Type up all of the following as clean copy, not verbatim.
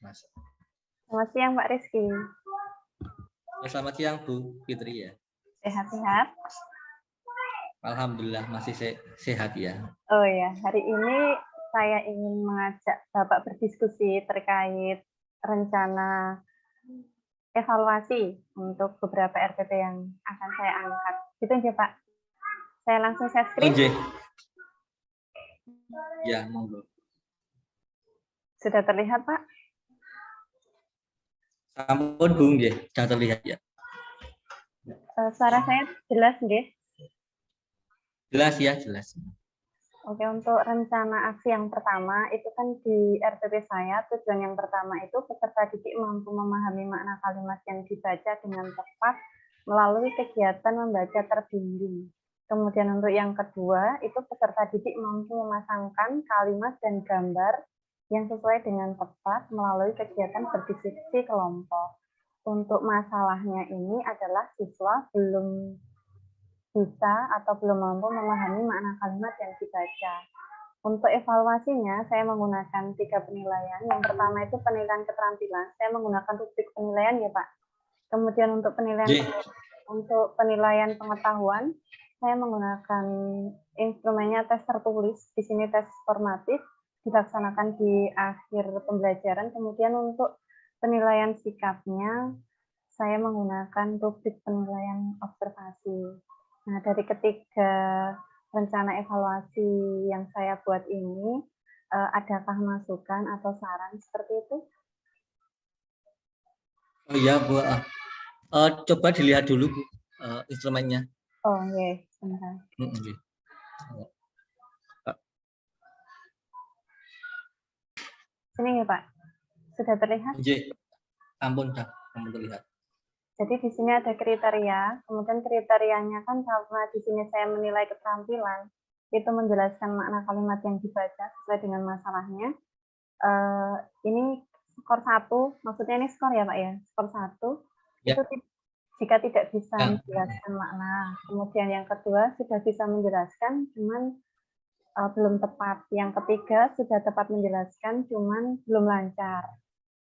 Mas. Selamat siang Pak Rizky. Selamat siang Bu Fitri ya. Sehat-sehat? Alhamdulillah masih sehat ya. Oh ya, hari ini saya ingin mengajak Bapak berdiskusi terkait rencana evaluasi untuk beberapa RPP yang akan saya angkat. Gitu aja Pak. Saya langsung share screen. Oke. Ya, monggo. Sudah terlihat Pak? Sampun Bu nggih, sudah terlihat ya. Suara saya jelas nggih? Jelas ya, jelas. Oke, untuk rencana aksi yang pertama, itu kan di RPP saya, tujuan yang pertama itu peserta didik mampu memahami makna kalimat yang dibaca dengan tepat melalui kegiatan membaca terbimbing. Kemudian untuk yang kedua, itu peserta didik mampu memasangkan kalimat dan gambar yang sesuai dengan tepat melalui kegiatan berdiskusi kelompok. Untuk masalahnya ini adalah siswa belum bisa atau belum mampu memahami makna kalimat yang dibaca. Untuk evaluasinya, saya menggunakan 3 penilaian. Yang pertama itu penilaian keterampilan. Saya menggunakan rubrik penilaian ya Pak. Kemudian untuk penilaian pengetahuan, saya menggunakan instrumennya tes tertulis. Di sini tes formatif dilaksanakan di akhir pembelajaran. Kemudian untuk penilaian sikapnya, saya menggunakan rubrik penilaian observasi. Nah, dari ketiga rencana evaluasi yang saya buat ini, adakah masukan atau saran seperti itu? Oh iya Bu, coba dilihat dulu Bu, instrumennya. Oh iya, sebentar. Sini ya Pak, sudah terlihat? Iya, ampun terlihat. Jadi di sini ada kriteria, kemudian kriterianya kan karena di sini saya menilai keterampilan, itu menjelaskan makna kalimat yang dibaca sesuai dengan masalahnya. Ini skor 1, maksudnya ini skor ya Pak ya, skor 1, ya. Itu jika tidak bisa menjelaskan makna. Kemudian yang kedua sudah bisa menjelaskan, cuman belum tepat. Yang ketiga sudah tepat menjelaskan, cuman belum lancar.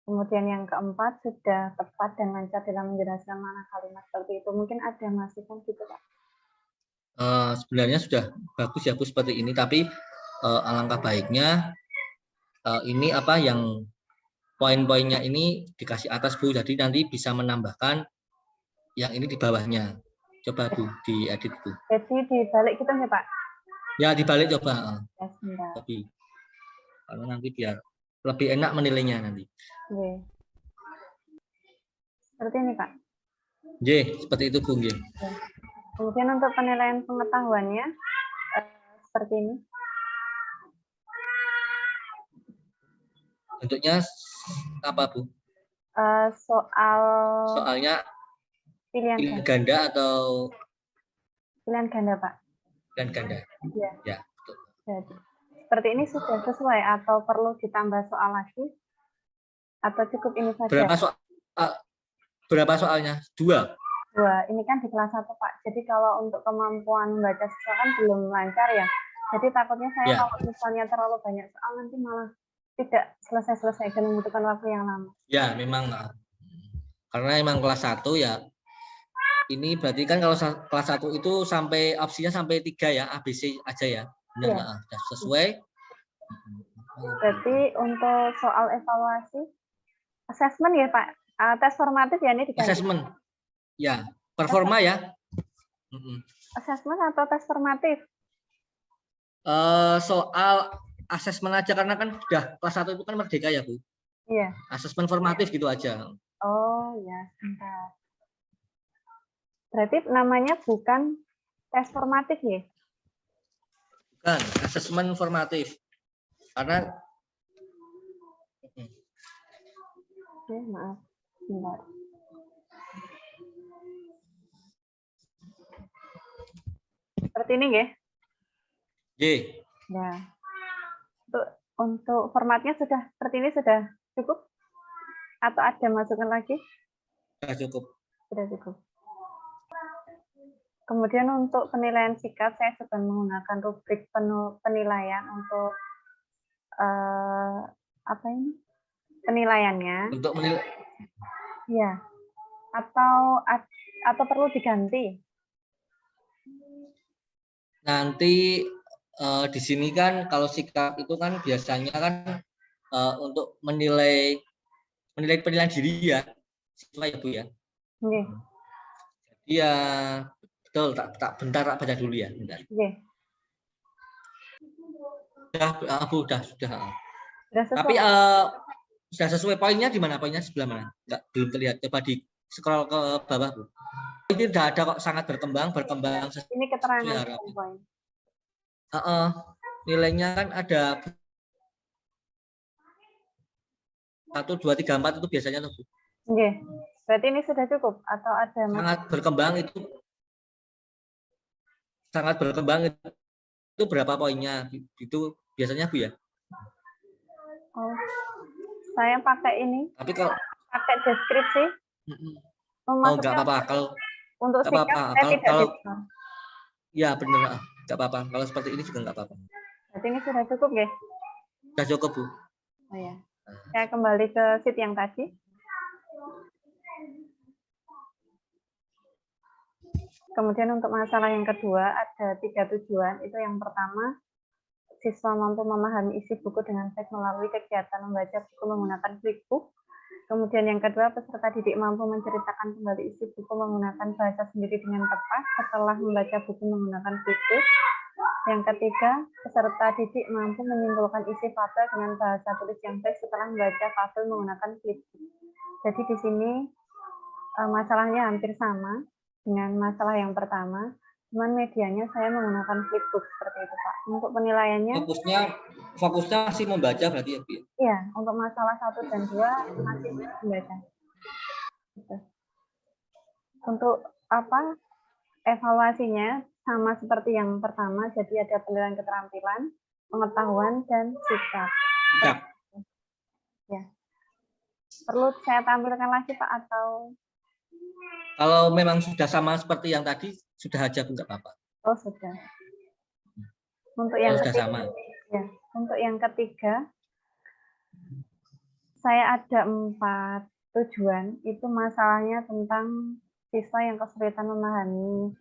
Kemudian yang keempat sudah tepat dan lancar dalam menjelaskan makna kalimat seperti itu. Mungkin ada masukan gitu Pak? Sebenarnya sudah bagus ya Bu seperti ini, tapi alangkah baiknya ini apa yang poin-poinnya ini dikasih atas Bu, jadi nanti bisa menambahkan yang ini di bawahnya. Coba Bu diedit Bu. Jadi dibalik gitu ya Pak? Ya dibalik coba. Ya, tapi karena nanti biar lebih enak menilainya nanti. Oke. Seperti ini Pak? Seperti itu Bu. Kemudian untuk penilaian pengetahuannya seperti ini. Bentuknya apa Bu? Soalnya pilihan ganda atau pilihan ganda Pak? Pilihan ganda. Ya. Ya, betul. Jadi, seperti ini sudah sesuai atau perlu ditambah soal lagi? Atau cukup ini saja? Berapa soalnya? 2. Ini kan di kelas 1 Pak. Jadi kalau untuk kemampuan membaca siswa kan belum lancar ya. Jadi takutnya saya kalau misalnya terlalu banyak soal nanti malah tidak selesai-selesai dan membutuhkan waktu yang lama. Ya, memang karena emang kelas 1 ya. Ini berarti kan kalau kelas 1 itu sampai opsinya sampai 3 ya, ABC aja ya. Benar nggak? Sudah sesuai. Berarti untuk soal evaluasi, assessment ya Pak, tes formatif ya ini diganti. Assessment, ya, performa ya. Assessment atau tes formatif? Soal assessment aja karena kan sudah kelas 1 itu kan merdeka ya Bu. Iya. Assessment formatif gitu aja. Oh ya, sebentar. Berarti namanya bukan tes formatif ya? Bukan, assessment formatif. Karena maaf. Bentar. Seperti ini ya? Nah, untuk formatnya sudah seperti ini sudah cukup? Atau ada masukan lagi? Sudah cukup. Sudah cukup. Kemudian untuk penilaian sikap, saya sudah menggunakan rubrik penilaian untuk apa ini? penilaiannya. Untuk menilai Ya. Atau perlu diganti? nanti di sini kan kalau sikap itu kan biasanya kan untuk menilai penilaian diri ya, siswa ya Bu ya. Nggih. Iya, betul. Bentar tak baca dulu ya, bentar. Nggih. Sudah. Sudah sesuai. Tapi sudah sesuai poinnya di mana? Poinnya sebelah mana? Belum terlihat. Coba di scroll ke bawah Bu. Ini tidak ada kok, sangat berkembang Ini keterangan poin. nilainya kan ada 1, 2, 3, 4 itu biasanya tuh Bu. Nggih. Berarti ini sudah cukup atau ada Sangat berkembang itu berapa poinnya? Itu biasanya Bu ya? Oh, saya pakai ini. Tapi kalau pakai deskripsi. nggak apa-apa kalau untuk sikap saya tidak bisa. Ya benar, nggak apa-apa. Kalau seperti ini juga nggak apa-apa. Berarti ini sudah cukup, guys? Sudah cukup, Bu. Oh ya. Saya kembali ke sheet yang tadi. Kemudian untuk masalah yang kedua ada 3 tujuan. Itu yang pertama, siswa mampu memahami isi buku dengan baik melalui kegiatan membaca buku menggunakan flipbook. Kemudian yang kedua, peserta didik mampu menceritakan kembali isi buku menggunakan bahasa sendiri dengan tepat setelah membaca buku menggunakan flipbook. Yang ketiga, peserta didik mampu menyimpulkan isi fabel dengan bahasa tulis yang baik setelah membaca fabel menggunakan flipbook. Jadi di sini masalahnya hampir sama dengan masalah yang pertama, cuman medianya saya menggunakan flipbook seperti itu, Pak. Untuk penilaiannya fokusnya masih membaca berarti ya, Bu? Iya, untuk masalah 1 dan 2 masih membaca. Gitu. Untuk evaluasinya sama seperti yang pertama, jadi ada penilaian keterampilan, pengetahuan, dan sikap. Ya. Perlu saya tampilkan lagi, Pak, atau? Kalau memang sudah sama seperti yang tadi, sudah aja, Bu, nggak apa-apa. Oh, sudah. Untuk yang sudah ketiga, sama. Ya, untuk yang ketiga, saya ada 4 tujuan. Itu masalahnya tentang siswa yang kesulitan memahami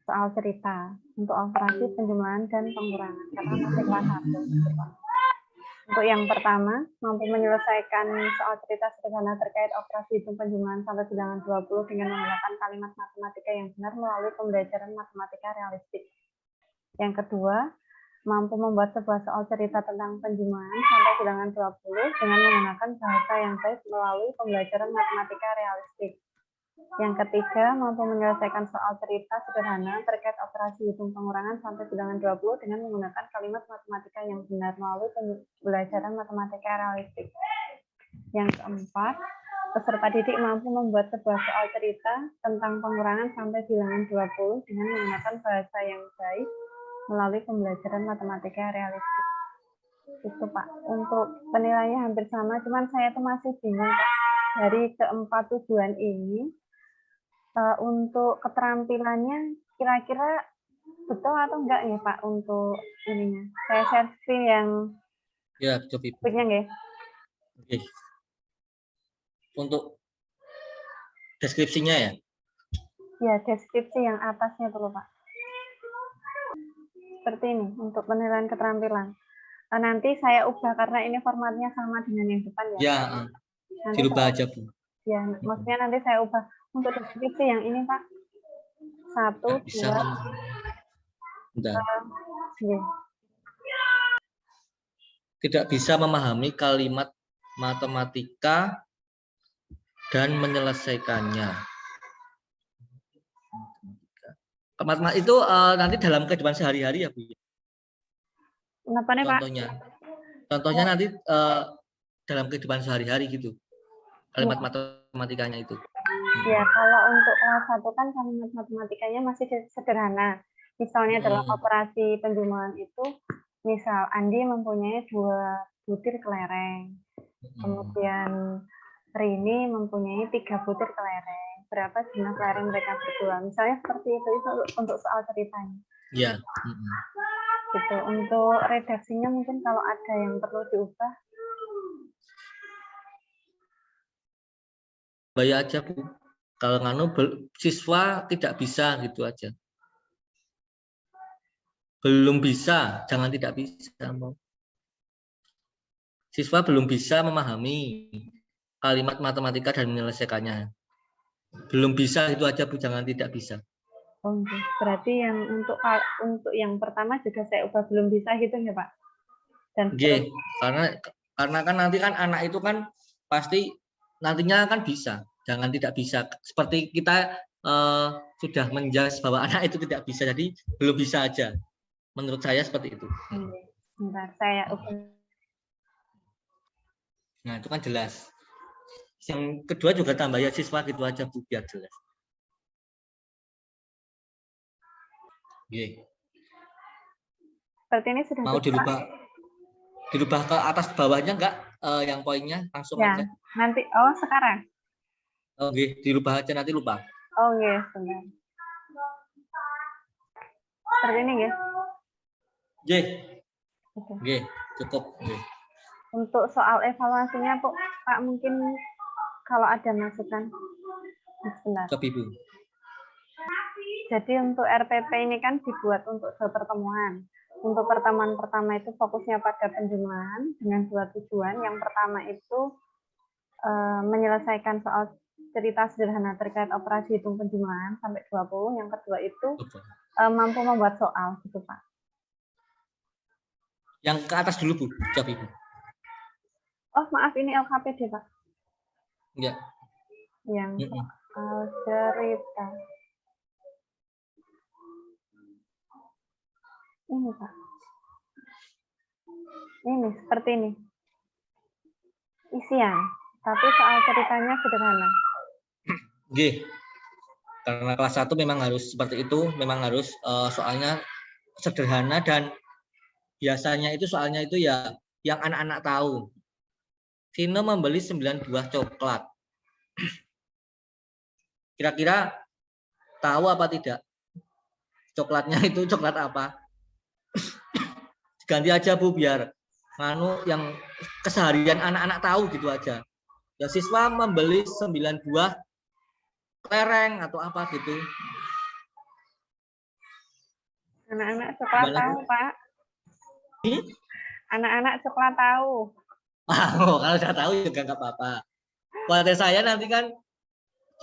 soal cerita untuk operasi penjumlahan dan pengurangan karena masih kelas 1. Untuk yang pertama, mampu menyelesaikan soal cerita sederhana terkait operasi hitung penjumlahan sampai bilangan 20 dengan menggunakan kalimat matematika yang benar melalui pembelajaran matematika realistik. Yang kedua, mampu membuat sebuah soal cerita tentang penjumlahan sampai bilangan 20 dengan menggunakan bahasa yang baik melalui pembelajaran matematika realistik. Yang ketiga, mampu menyelesaikan soal cerita sederhana terkait operasi hitung pengurangan sampai bilangan 20 dengan menggunakan kalimat matematika yang benar melalui pembelajaran matematika realistik. Yang keempat, peserta didik mampu membuat sebuah soal cerita tentang pengurangan sampai bilangan 20 dengan menggunakan bahasa yang baik melalui pembelajaran matematika realistik. Itu, Pak. Untuk penilaiannya hampir sama, cuman saya tuh masih bingung, Pak. Dari keempat tujuan ini, untuk keterampilannya kira-kira betul atau enggak ya, Pak, untuk ininya? Saya share screen yang topiknya nggih. Oke. Untuk deskripsinya ya? Ya, deskripsi yang atasnya dulu, Pak. Seperti ini, untuk penilaian keterampilan. Nanti saya ubah karena ini formatnya sama dengan yang depan ya. Ya, dirubah aja, Bu. Ya, maksudnya nanti saya ubah. Untuk deskripsi yang ini, Pak. 1, 2. Tidak bisa memahami kalimat matematika dan menyelesaikannya. Matematika itu nanti dalam kehidupan sehari-hari ya, Bu? Kenapa nih, Pak? Contohnya nanti dalam kehidupan sehari-hari gitu. Kalimat matematikanya itu. Ya, kalau untuk kelas 1 kan kalimat matematikanya masih sederhana. Misalnya dalam operasi penjumlahan itu, misal Andi mempunyai 2 butir kelereng. Kemudian Rini mempunyai 3 butir kelereng. Berapa jumlah kelereng mereka berdua? Misalnya seperti itu untuk soal ceritanya. Iya. Gitu. Untuk redaksinya mungkin kalau ada yang perlu diubah. Bayar aja Bu. Kalau nganu siswa tidak bisa gitu aja. Belum bisa, jangan tidak bisa. Siswa belum bisa memahami kalimat matematika dan menyelesaikannya. Belum bisa itu aja Bu, jangan tidak bisa. Oh, berarti yang untuk yang pertama juga saya ubah belum bisa gitu ya Pak? Dan Oke, karena kan nanti kan anak itu kan pasti nantinya kan bisa, jangan tidak bisa. Seperti kita sudah menjudge bahwa anak itu tidak bisa, jadi belum bisa aja. Menurut saya seperti itu. Bentar, saya ubah. Nah itu kan jelas. Yang kedua juga tambah ya siswa gitu aja Bu, biar jelas. Oke. Seperti ini sudah Mau cukup, Pak? dirubah ke atas bawahnya enggak yang poinnya langsung Ya, aja. nanti sekarang. Oke, dirubah aja nanti lupa. Oh iya, benar. Seperti ini ya. Oke. Oke, cukup. Oke. Untuk soal evaluasinya Pak mungkin kalau ada masukan. Sebentar. Ke Ibu. Jadi untuk RPP ini kan dibuat untuk 2 pertemuan. Untuk pertemuan pertama itu fokusnya pada penjumlahan dengan 2 tujuan. Yang pertama itu menyelesaikan soal cerita sederhana terkait operasi hitung penjumlahan sampai 20. Yang kedua itu mampu membuat soal gitu Pak. Yang ke atas dulu Bu, jawab Ibu. Oh maaf ini LKPD Pak. Enggak. Yang soal cerita. Ini Pak. Ini seperti ini. Isian, tapi soal ceritanya sederhana. Oke. Karena kelas 1 memang harus seperti itu, memang harus soalnya sederhana dan biasanya itu soalnya itu ya yang anak-anak tahu. Vino membeli 9 buah coklat. Kira-kira tahu apa tidak? Coklatnya itu coklat apa? Ganti aja Bu biar yang keseharian anak-anak tahu gitu aja. Ya siswa membeli 9 buah kelereng atau apa gitu. Anak-anak coklat tahu, Pak. Anak-anak coklat tahu. Oh, kalau sudah tahu juga nggak apa-apa. Buat saya nanti kan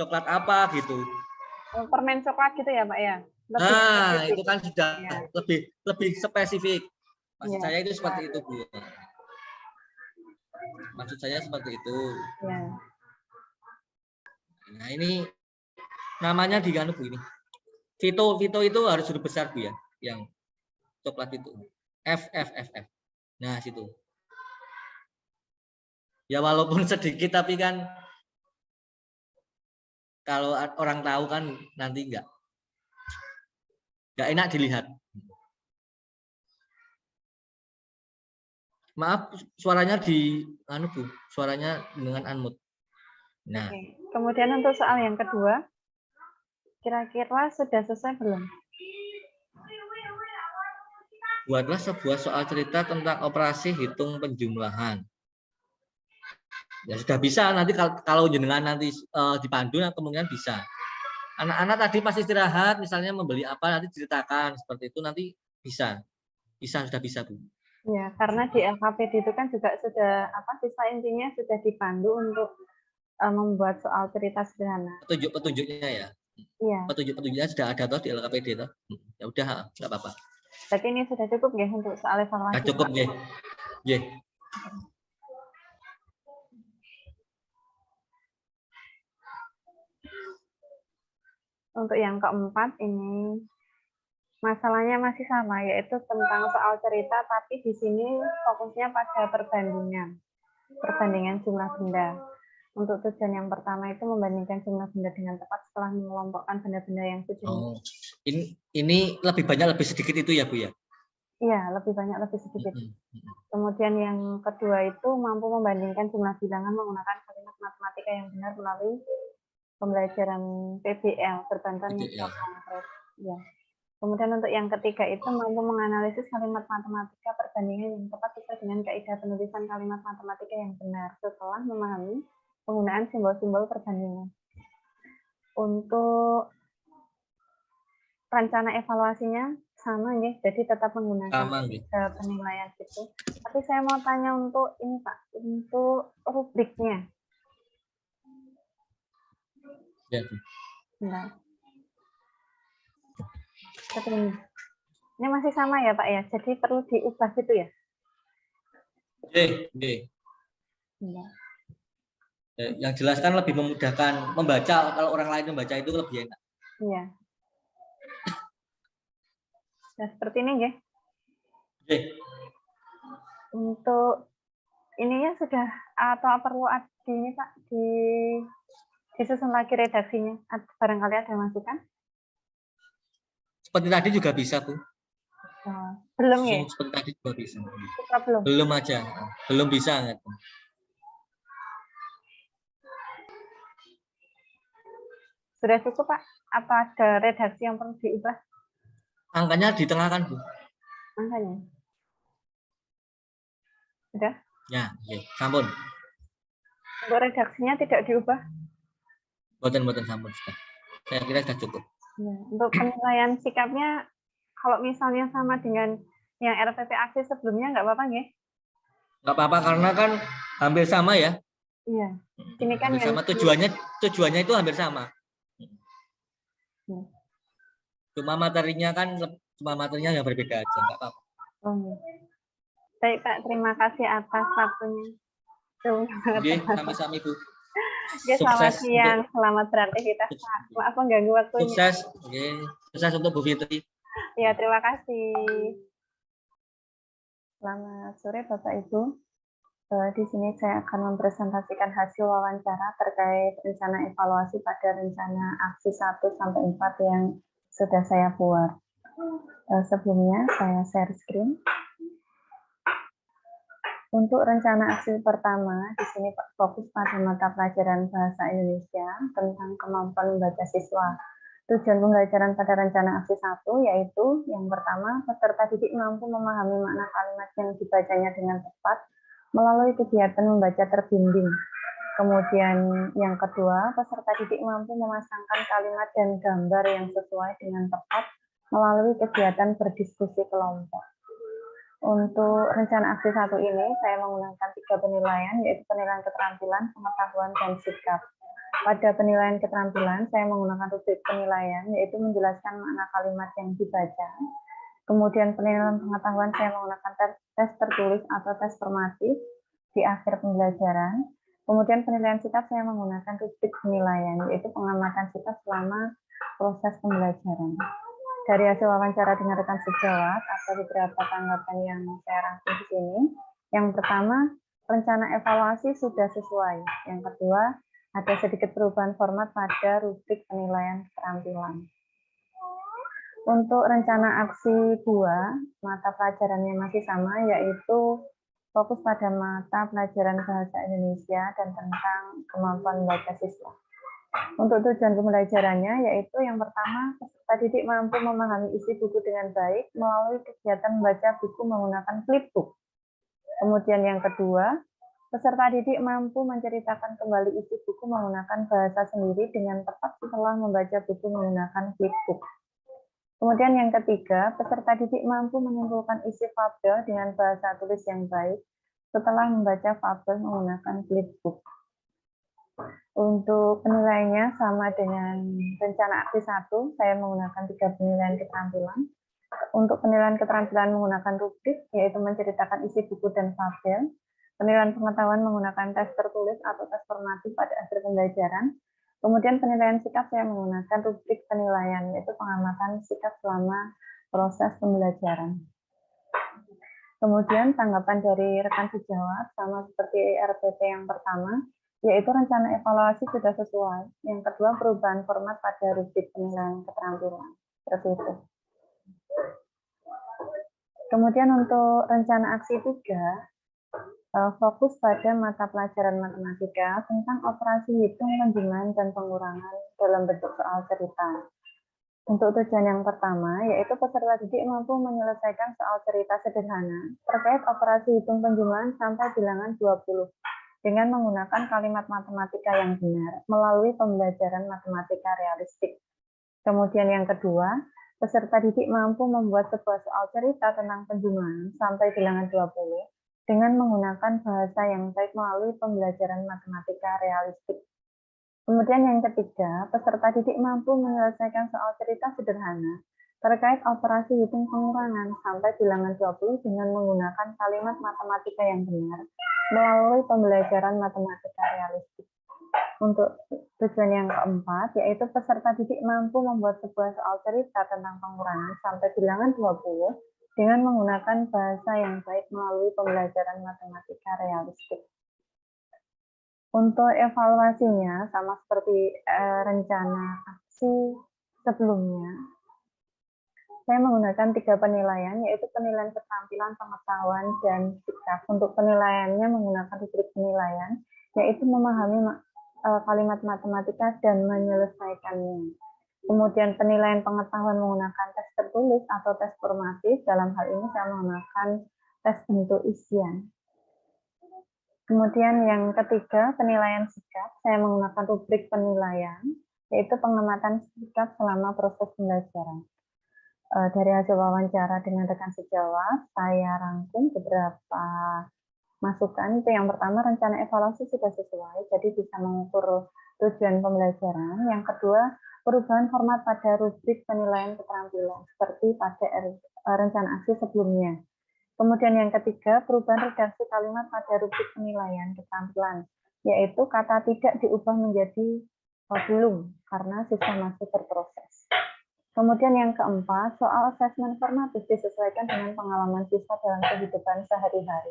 coklat apa gitu. Permen coklat gitu ya, Pak ya? Lebih spesifik. Itu kan sudah ya. lebih spesifik. Maksud saya itu seperti itu, Bu. Maksud saya seperti itu. Ya. Nah, ini namanya di Bu ini. Vito itu harus huruf besar Bu ya, yang coklat itu. F. Nah, situ. Ya walaupun sedikit tapi kan kalau orang tahu kan nanti enggak enak dilihat. Maaf, suaranya Bu, suaranya dengan unmute. Nah. Oke. Kemudian untuk soal yang kedua, kira-kira sudah selesai belum? Buatlah sebuah soal cerita tentang operasi hitung penjumlahan. Ya sudah bisa, nanti kalau jenengan nanti dipandu kemungkinan bisa. Anak-anak tadi pas istirahat misalnya membeli apa nanti ceritakan seperti itu nanti bisa sudah bisa Bu. Ya karena di LKPD itu kan juga sudah siswa intinya sudah dipandu untuk membuat soal cerita sederhana. Petunjuknya ya. Iya. Petunjuknya sudah ada toh di LKPD toh. Ya udah nggak apa-apa. Berarti ini sudah cukup ya untuk soal evaluasi. Nah, cukup ya. Ya. Untuk yang keempat ini masalahnya masih sama, yaitu tentang soal cerita, tapi di sini fokusnya pada perbandingan jumlah benda. Untuk tujuan yang pertama itu membandingkan jumlah benda dengan tepat setelah mengelompokkan benda-benda yang tujuh. Oh, ini lebih banyak lebih sedikit itu ya Bu ya? Iya, lebih banyak lebih sedikit. Kemudian yang kedua itu mampu membandingkan jumlah bilangan menggunakan kalimat matematika yang benar melalui pembelajaran PBL berbantuan metode konkret. Ya. Kemudian untuk yang ketiga itu mampu menganalisis kalimat matematika perbandingan yang tepat sesuai dengan kaidah penulisan kalimat matematika yang benar setelah memahami penggunaan simbol-simbol perbandingan. Untuk rencana evaluasinya sama ya, jadi tetap menggunakan Sama nggih. penilaian itu. Tapi saya mau tanya untuk ini Pak, untuk rubriknya. Ya, Bu. Nah, seperti ini. Ini masih sama ya Pak ya, jadi perlu diubah gitu ya? Nggih. Nah. Yang jelas kan lebih memudahkan membaca, kalau orang lain membaca itu lebih enak. Iya. Nah, seperti ini ya. Untuk ininya sudah atau perlu ini Pak disusun lagi redaksinya? Barangkali ada masukan? Seperti tadi juga bisa, Bu. Belum ya? Seperti tadi juga bisa. Belum. Belum aja. Belum bisa. Sudah cukup Pak? Apa ada redaksi yang perlu diubah? Angkanya di tengah kan, Bu? Angkanya. Sudah? Ya, sampun. Untuk redaksinya tidak diubah? Boten sampun sudah. Saya kira sudah cukup. Ya, untuk penilaian sikapnya, kalau misalnya sama dengan yang RPP aksi sebelumnya, nggak apa-apa ya? Nggak apa-apa, karena kan hampir sama ya. Iya. Ini kan hampir yang sama, tujuannya itu hampir sama. Cuma materinya yang berbeda aja, nggak apa-apa. Baik Pak, terima kasih atas waktunya. Oke, sami-sami Bu. Oke, selamat siang, selamat beraktivitas Pak. Maaf mengganggu waktunya. Sukses untuk Bu Fitri. Ya, terima kasih. Selamat sore Bapak Ibu. Di sini saya akan mempresentasikan hasil wawancara terkait rencana evaluasi pada rencana aksi 1 sampai 4 yang sudah saya buat. Sebelumnya saya share screen. Untuk rencana aksi pertama, di sini fokus pada mata pelajaran Bahasa Indonesia tentang kemampuan membaca siswa. Tujuan pembelajaran pada rencana aksi 1 yaitu yang pertama, peserta didik mampu memahami makna kalimat yang dibacanya dengan tepat melalui kegiatan membaca terbimbing. Kemudian yang kedua, peserta didik mampu memasangkan kalimat dan gambar yang sesuai dengan tepat melalui kegiatan berdiskusi kelompok. Untuk rencana aksi 1 ini, saya menggunakan 3 penilaian, yaitu penilaian keterampilan, pengetahuan, dan sikap. Pada penilaian keterampilan, saya menggunakan rubrik penilaian, yaitu menjelaskan makna kalimat yang dibaca. Kemudian penilaian pengetahuan, saya menggunakan tes tertulis atau tes formatif di akhir pembelajaran. Kemudian penilaian sikap, saya menggunakan rubrik penilaian, yaitu pengamatan sikap selama proses pembelajaran. Dari hasil wawancara dengan rekan sejawat, ada beberapa tanggapan yang saya rangkum di sini. Yang pertama, rencana evaluasi sudah sesuai. Yang kedua, ada sedikit perubahan format pada rubrik penilaian keterampilan. Untuk rencana aksi 2, mata pelajarannya masih sama, yaitu fokus pada mata pelajaran Bahasa Indonesia dan tentang kemampuan membaca siswa. Untuk tujuan pembelajarannya, yaitu yang pertama, peserta didik mampu memahami isi buku dengan baik melalui kegiatan membaca buku menggunakan flipbook. Kemudian yang kedua, peserta didik mampu menceritakan kembali isi buku menggunakan bahasa sendiri dengan tepat setelah membaca buku menggunakan flipbook. Kemudian yang ketiga, peserta didik mampu menyimpulkan isi fabel dengan bahasa tulis yang baik setelah membaca fabel menggunakan flipbook. Untuk penilaiannya sama dengan rencana aksi 1, saya menggunakan 3 penilaian keterampilan. Untuk penilaian keterampilan menggunakan rubrik, yaitu menceritakan isi buku dan fabel. Penilaian pengetahuan menggunakan tes tertulis atau tes formatif pada akhir pembelajaran. Kemudian penilaian sikap saya menggunakan rubrik penilaian, yaitu pengamatan sikap selama proses pembelajaran. Kemudian tanggapan dari rekan sejawat sama seperti RPP yang pertama, yaitu rencana evaluasi sudah sesuai. Yang kedua, perubahan format pada rubrik penilaian keterampilan. Seperti itu. Kemudian untuk rencana aksi 3, fokus pada mata pelajaran matematika tentang operasi hitung, penjumlahan, dan pengurangan dalam bentuk soal cerita. Untuk tujuan yang pertama, yaitu peserta didik mampu menyelesaikan soal cerita sederhana terkait operasi hitung penjumlahan sampai bilangan 20. dengan menggunakan kalimat matematika yang benar melalui pembelajaran matematika realistik. Kemudian yang kedua, peserta didik mampu membuat sebuah soal cerita tentang penjumlahan sampai bilangan 20 dengan menggunakan bahasa yang baik melalui pembelajaran matematika realistik. Kemudian yang ketiga, peserta didik mampu menyelesaikan soal cerita sederhana terkait operasi hitung pengurangan sampai bilangan 20 dengan menggunakan kalimat matematika yang benar melalui pembelajaran matematika realistik. Untuk tujuan yang keempat, yaitu peserta didik mampu membuat sebuah soal cerita tentang pengurangan sampai bilangan 20 dengan menggunakan bahasa yang baik melalui pembelajaran matematika realistik. Untuk evaluasinya, sama seperti rencana aksi sebelumnya, saya menggunakan 3 penilaian, yaitu penilaian keterampilan, pengetahuan, dan sikap. Untuk penilaiannya menggunakan rubrik penilaian, yaitu memahami kalimat matematika dan menyelesaikannya. Kemudian penilaian pengetahuan menggunakan tes tertulis atau tes formatif. Dalam hal ini saya menggunakan tes bentuk isian. Kemudian yang ketiga, penilaian sikap. Saya menggunakan rubrik penilaian, yaitu pengamatan sikap selama proses pembelajaran. Dari hasil wawancara dengan rekan sejawat, saya rangkum beberapa masukan. Itu yang pertama, rencana evaluasi sudah sesuai, jadi bisa mengukur tujuan pembelajaran. Yang kedua, perubahan format pada rubrik penilaian keterampilan, seperti pada rencana aksi sebelumnya. Kemudian yang ketiga, perubahan redaksi kalimat pada rubrik penilaian keterampilan, yaitu kata tidak diubah menjadi belum, karena siswa masih berproses. Kemudian yang keempat, soal asesmen formatif disesuaikan dengan pengalaman siswa dalam kehidupan sehari-hari.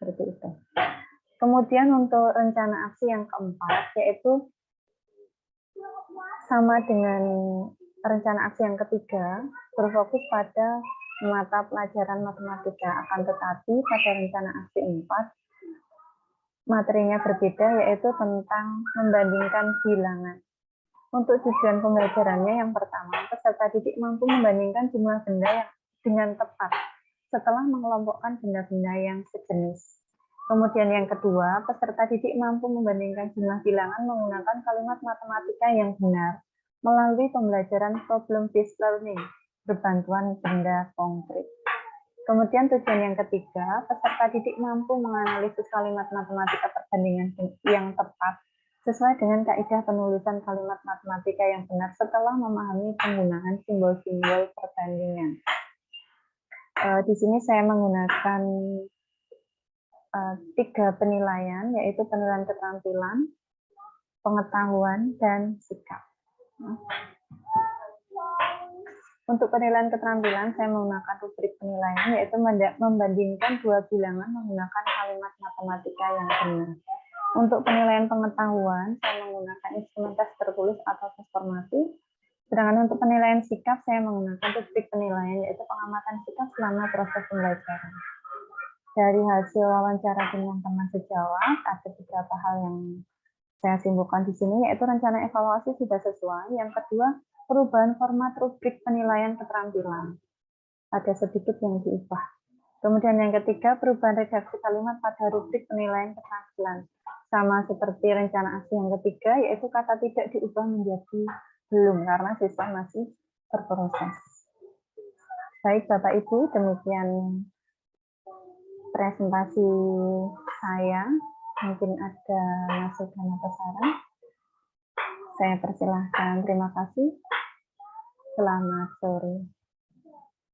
Seperti itu. Kemudian untuk rencana aksi yang keempat, yaitu sama dengan rencana aksi yang ketiga, berfokus pada mata pelajaran matematika. Akan tetapi pada rencana aksi 4, materinya berbeda, yaitu tentang membandingkan bilangan. Untuk tujuan pembelajarannya yang pertama, peserta didik mampu membandingkan jumlah benda yang dengan tepat setelah mengelompokkan benda-benda yang sejenis. Kemudian yang kedua, peserta didik mampu membandingkan jumlah bilangan menggunakan kalimat matematika yang benar melalui pembelajaran problem-based learning berbantuan benda konkret. Kemudian tujuan yang ketiga, peserta didik mampu menganalisis kalimat matematika perbandingan yang tepat sesuai dengan kaidah penulisan kalimat matematika yang benar setelah memahami penggunaan simbol-simbol perbandingan. Di sini saya menggunakan 3 penilaian, yaitu penilaian keterampilan, pengetahuan, dan sikap. Untuk penilaian keterampilan, saya menggunakan rubrik penilaian, yaitu membandingkan 2 bilangan menggunakan kalimat matematika yang benar. Untuk penilaian pengetahuan, saya menggunakan instrumen tes tertulis atau tes formatif. Sedangkan untuk penilaian sikap, saya menggunakan rubrik penilaian, yaitu pengamatan sikap selama proses pembelajaran. Dari hasil wawancara dengan teman sejawat, ada beberapa hal yang saya simpulkan di sini, yaitu rencana evaluasi sudah sesuai. Yang kedua, perubahan format rubrik penilaian keterampilan. Ada sedikit yang diubah. Kemudian yang ketiga, perubahan redaksi kalimat pada rubrik penilaian keterampilan. Sama seperti rencana aksi yang ketiga, yaitu kata tidak diubah menjadi belum, karena siswa masih berproses. Baik Bapak Ibu, demikian presentasi saya. Mungkin ada masukan atau saran. Saya persilahkan. Terima kasih. Selamat sore.